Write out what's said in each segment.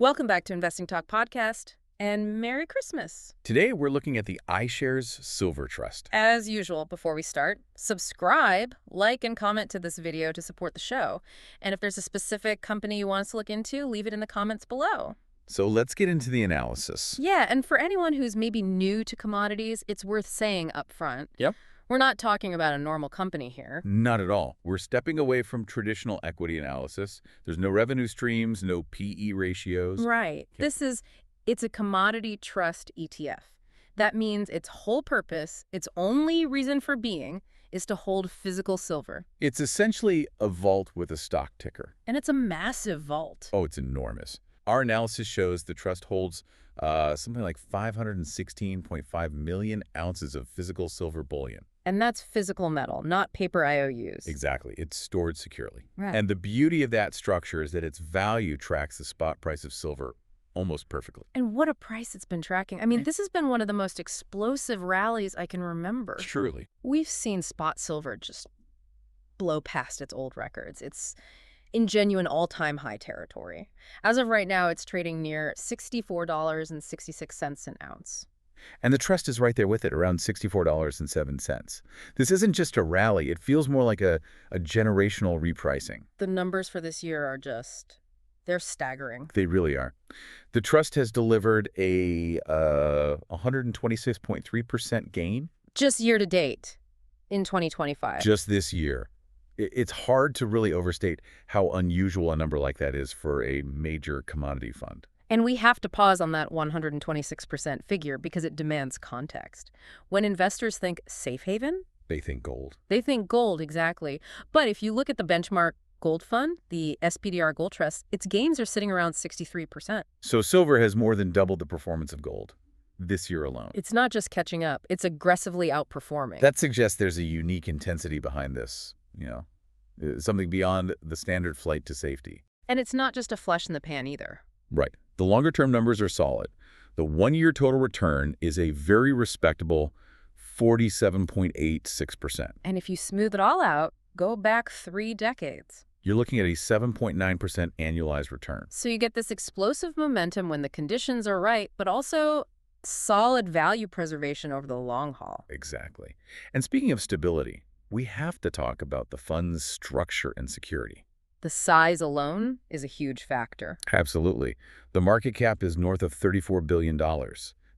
Welcome back to Investing Talk Podcast, and Merry Christmas. Today, we're looking at the iShares Silver Trust. As usual, before we start, subscribe, like, and comment to this video to support the show. And if there's a specific company you want us to look into, leave it in the comments below. So let's get into the analysis. Yeah, and for anyone who's maybe new to commodities, it's worth saying up front. Yep. We're not talking about a normal company here. Not at all. We're stepping away from traditional equity analysis. There's no revenue streams, no PE ratios. Right. Yep. It's a commodity trust ETF. That means its whole purpose, its only reason for being, is to hold physical silver. It's essentially a vault with a stock ticker. And it's a massive vault. Oh, it's enormous. Our analysis shows the trust holds something like 516.5 million ounces of physical silver bullion. And that's physical metal, not paper IOUs. Exactly. It's stored securely. Right. And the beauty of that structure is that its value tracks the spot price of silver almost perfectly. And what a price it's been tracking. I mean, this has been one of the most explosive rallies I can remember. Truly. We've seen spot silver just blow past its old records. It's in genuine all-time high territory. As of right now, it's trading near $64.66 an ounce. And the trust is right there with it, around $64.07. This isn't just a rally. It feels more like a generational repricing. The numbers for this year are they're staggering. They really are. The trust has delivered a 126.3% gain. Just year to date in 2025. Just this year. It's hard to really overstate how unusual a number like that is for a major commodity fund. And we have to pause on that 126% figure because it demands context. When investors think safe haven, They think gold. they think gold, exactly. But if you look at the benchmark gold fund, the SPDR Gold Trust, its gains are sitting around 63%. So silver has more than doubled the performance of gold this year alone. It's not just catching up, it's aggressively outperforming. That suggests there's a unique intensity behind this, something beyond the standard flight to safety. And it's not just a flush in the pan either. Right. The longer-term numbers are solid. The one-year total return is a very respectable 47.86%. And if you smooth it all out, go back 3 decades. You're looking at a 7.9% annualized return. So you get this explosive momentum when the conditions are right, but also solid value preservation over the long haul. Exactly. And speaking of stability, we have to talk about the fund's structure and security. The size alone is a huge factor. Absolutely. The market cap is north of $34 billion.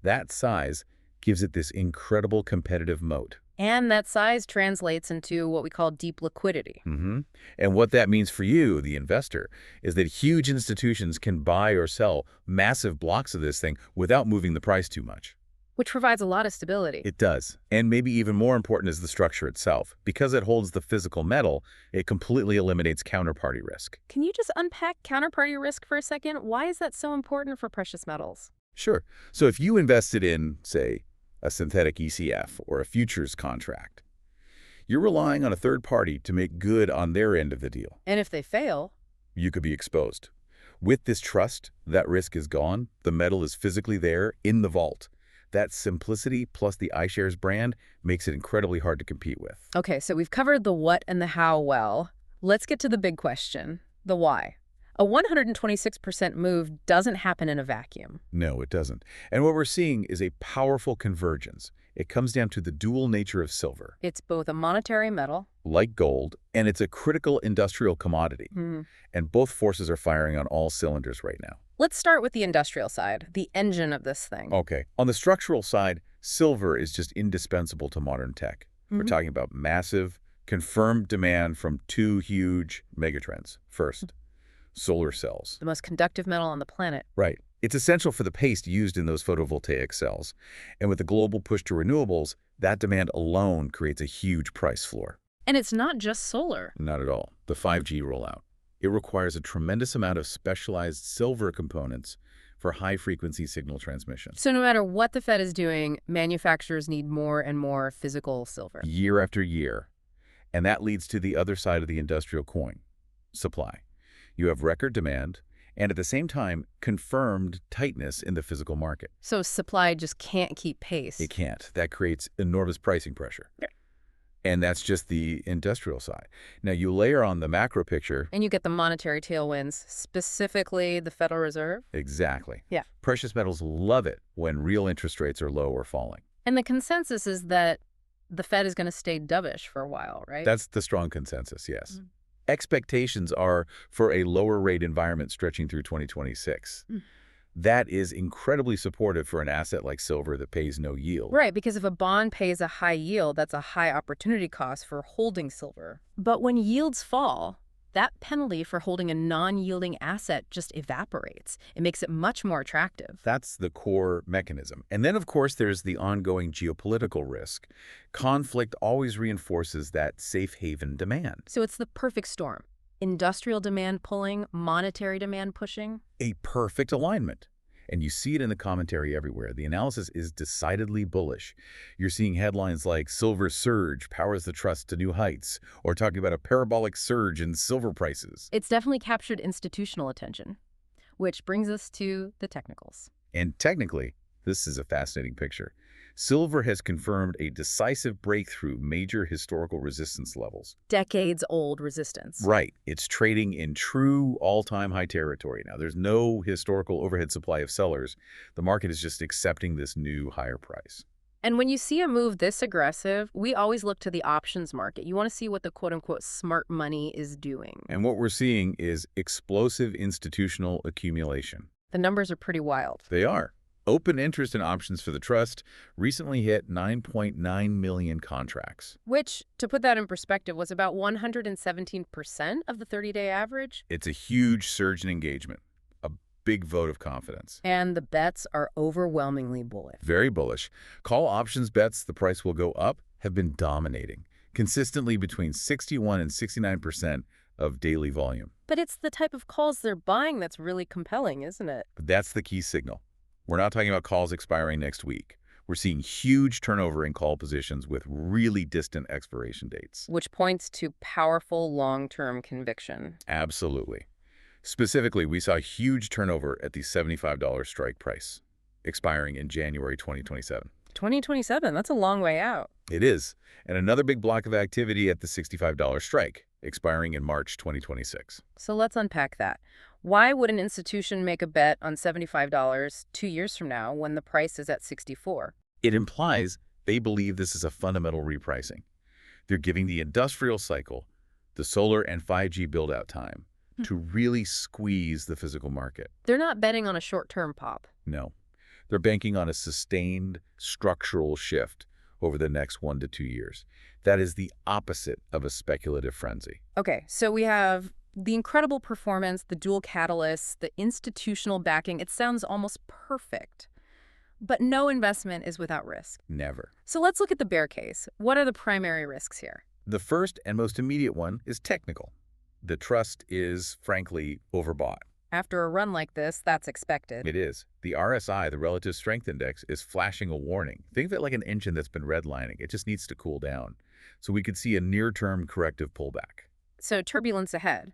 That size gives it this incredible competitive moat. And that size translates into what we call deep liquidity. And what that means for you, the investor, is that huge institutions can buy or sell massive blocks of this thing without moving the price too much. Which provides a lot of stability. It does. And maybe even more important is the structure itself. Because it holds the physical metal, it completely eliminates counterparty risk. Can you just unpack counterparty risk for a second? Why is that so important for precious metals? Sure. So if you invested in, say, a synthetic ECF or a futures contract, you're relying on a third party to make good on their end of the deal. And if they fail, you could be exposed. With this trust, that risk is gone. The metal is physically there in the vault. That simplicity plus the iShares brand makes it incredibly hard to compete with. Okay, so we've covered the what and the how well. Let's get to the big question, the why. A 126% move doesn't happen in a vacuum. No, it doesn't. And what we're seeing is a powerful convergence. It comes down to the dual nature of silver. It's both a monetary metal, like gold, and it's a critical industrial commodity. And both forces are firing on all cylinders right now. Let's start with the industrial side, the engine of this thing. Okay. On the structural side, silver is just indispensable to modern tech. We're talking about massive, confirmed demand from 2 huge megatrends. First, solar cells. The most conductive metal on the planet. Right. It's essential for the paste used in those photovoltaic cells. And with the global push to renewables, that demand alone creates a huge price floor. And it's not just solar. Not at all. The 5G rollout. It requires a tremendous amount of specialized silver components for high-frequency signal transmission. So no matter what the Fed is doing, manufacturers need more and more physical silver. Year after year. And that leads to the other side of the industrial coin, supply. You have record demand, and at the same time, confirmed tightness in the physical market. So supply just can't keep pace. It can't. That creates enormous pricing pressure. And that's just the industrial side. Now, you layer on the macro picture. And you get the monetary tailwinds, specifically the Federal Reserve. Exactly. Yeah. Precious metals love it when real interest rates are low or falling. And the consensus is that the Fed is going to stay dovish for a while, right? That's the strong consensus, yes. Expectations are for a lower rate environment stretching through 2026. That is incredibly supportive for an asset like silver that pays no yield. Right, because if a bond pays a high yield, that's a high opportunity cost for holding silver. But when yields fall, that penalty for holding a non-yielding asset just evaporates. It makes it much more attractive. That's the core mechanism. And then, of course, there's the ongoing geopolitical risk. Conflict always reinforces that safe haven demand. So it's the perfect storm. Industrial demand pulling, monetary demand pushing. A perfect alignment. And you see it in the commentary everywhere. The analysis is decidedly bullish. You're seeing headlines like "Silver Surge powers the trust to new heights," or talking about a parabolic surge in silver prices. It's definitely captured institutional attention, which brings us to the technicals. And technically, this is a fascinating picture. Silver has confirmed a decisive breakthrough major historical resistance levels. Decades-old resistance. Right. It's trading in true all-time high territory now. There's no historical overhead supply of sellers. The market is just accepting this new higher price. And when you see a move this aggressive, we always look to the options market. You want to see what the quote-unquote smart money is doing. And what we're seeing is explosive institutional accumulation. The numbers are pretty wild. They are. Open interest in options for the trust recently hit 9.9 million contracts. Which, to put that in perspective, was about 117% of the 30-day average. It's a huge surge in engagement, a big vote of confidence. And the bets are overwhelmingly bullish. Very bullish. Call options bets the price will go up have been dominating, consistently between 61 and 69% of daily volume. But it's the type of calls they're buying that's really compelling, isn't it? But that's the key signal. We're not talking about calls expiring next week. We're seeing huge turnover in call positions with really distant expiration dates. Which points to powerful long-term conviction. Absolutely. Specifically, we saw huge turnover at the $75 strike price, expiring in January 2027. 2027, that's a long way out. It is. And another big block of activity at the $65 strike, expiring in March 2026. So let's unpack that. Why would an institution make a bet on $75 2 years from now when the price is at $64? It implies they believe this is a fundamental repricing. They're giving the industrial cycle, the solar and 5G build-out time, to really squeeze the physical market. They're not betting on a short-term pop. No. They're banking on a sustained structural shift over the next 1 to 2 years. That is the opposite of a speculative frenzy. Okay, so we have the incredible performance, the dual catalysts, the institutional backing. It sounds almost perfect. But no investment is without risk. Never. So let's look at the bear case. What are the primary risks here? The first and most immediate one is technical. The trust is, frankly, overbought. After a run like this, that's expected. It is. The RSI, the Relative Strength Index, is flashing a warning. Think of it like an engine that's been redlining. It just needs to cool down. So we could see a near-term corrective pullback. So turbulence ahead.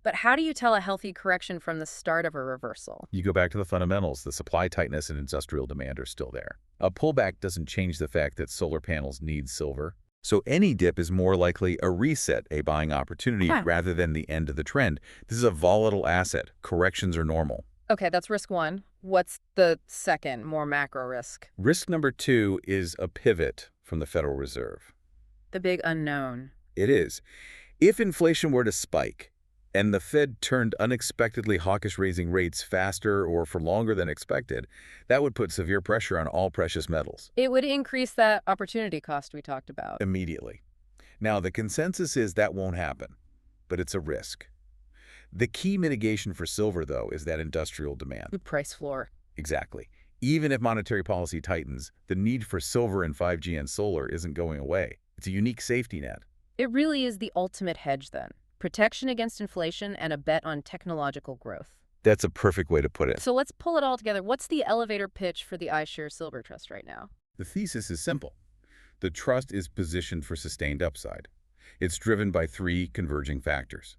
But how do you tell a healthy correction from the start of a reversal? You go back to the fundamentals. The supply tightness and industrial demand are still there. A pullback doesn't change the fact that solar panels need silver. So any dip is more likely a reset, a buying opportunity, rather than the end of the trend. This is a volatile asset. Corrections are normal. Okay, that's risk one. What's the second, more macro risk? Risk number 2 is a pivot from the Federal Reserve. The big unknown. It is. If inflation were to spike, and the Fed turned unexpectedly hawkish, raising rates faster or for longer than expected, that would put severe pressure on all precious metals. It would increase that opportunity cost we talked about. Immediately. Now, the consensus is that won't happen, but it's a risk. The key mitigation for silver, though, is that industrial demand. The price floor. Exactly. Even if monetary policy tightens, the need for silver in 5G and solar isn't going away. It's a unique safety net. It really is the ultimate hedge, then. Protection against inflation and a bet on technological growth. That's a perfect way to put it. So let's pull it all together. What's the elevator pitch for the iShares Silver Trust right now? The thesis is simple. The trust is positioned for sustained upside. It's driven by 3 converging factors: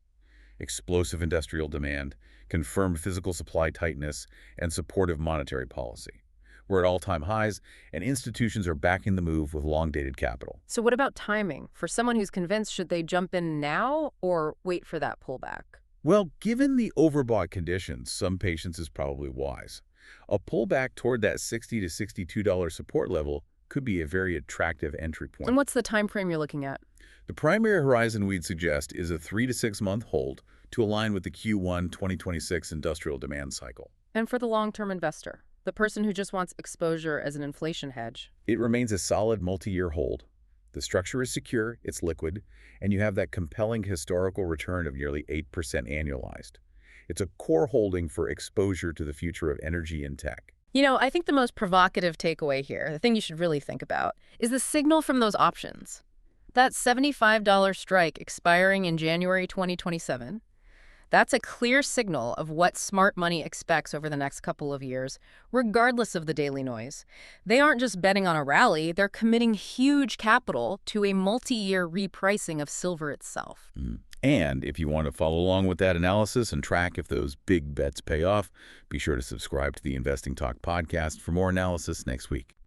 explosive industrial demand, confirmed physical supply tightness, and supportive monetary policy. We're at all-time highs, and institutions are backing the move with long-dated capital. So what about timing? For someone who's convinced, should they jump in now or wait for that pullback? Well, given the overbought conditions, some patience is probably wise. A pullback toward that $60 to $62 support level could be a very attractive entry point. And what's the time frame you're looking at? The primary horizon we'd suggest is a 3 to 6 month hold to align with the Q1 2026 industrial demand cycle. And for the long-term investor, the person who just wants exposure as an inflation hedge? It remains a solid multi-year hold. The structure is secure, it's liquid, and you have that compelling historical return of nearly 8% annualized. It's a core holding for exposure to the future of energy and tech. You know, I think the most provocative takeaway here, the thing you should really think about, is the signal from those options. That $75 strike expiring in January 2027, that's a clear signal of what smart money expects over the next couple of years, regardless of the daily noise. They aren't just betting on a rally, they're committing huge capital to a multi-year repricing of silver itself. And if you want to follow along with that analysis and track if those big bets pay off, be sure to subscribe to the Investing Talk podcast for more analysis next week.